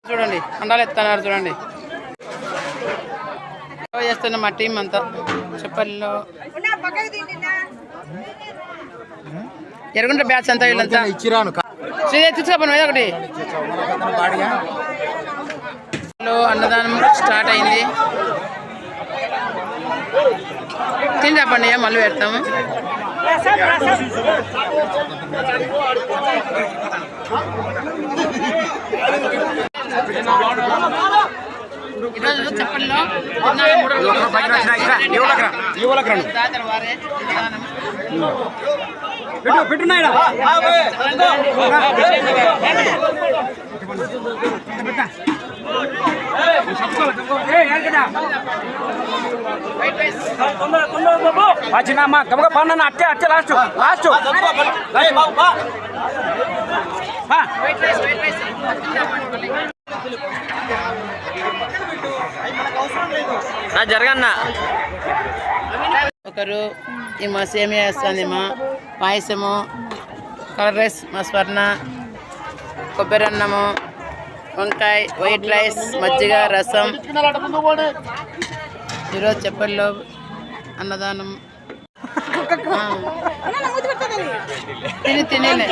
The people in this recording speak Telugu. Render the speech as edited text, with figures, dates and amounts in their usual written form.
చూడండి అండాలు ఎత్తన్నారు చూడండి. చేస్తున్న మా టీం అంతా చెప్పల్లో ఎరుగుంట బ్యాచ్ అంతా వీళ్ళంతా తీసుకుపోయిన ఒకటి అన్నదానం స్టార్ట్ అయింది. తిని చెప్పండి మళ్ళీ పెడతాము. ఈరోజు చెప్పల్లో పెట్టున్నాయి వచ్చినమ్మా గబగ పన్న అట్టే అట్టే లాస్ట్ లాస్ట్ జరగన్నా. ఒకరు ఈ మా సేమియా వేస్తుంది, మా పాయసము, కలర్ రైస్, మా స్వర్ణ, కొబ్బరి అన్నము, వంకాయ, వైట్ రైస్, మజ్జిగ, రసం. ఈరోజు చెప్పల్లో అన్నదానం తినేలే.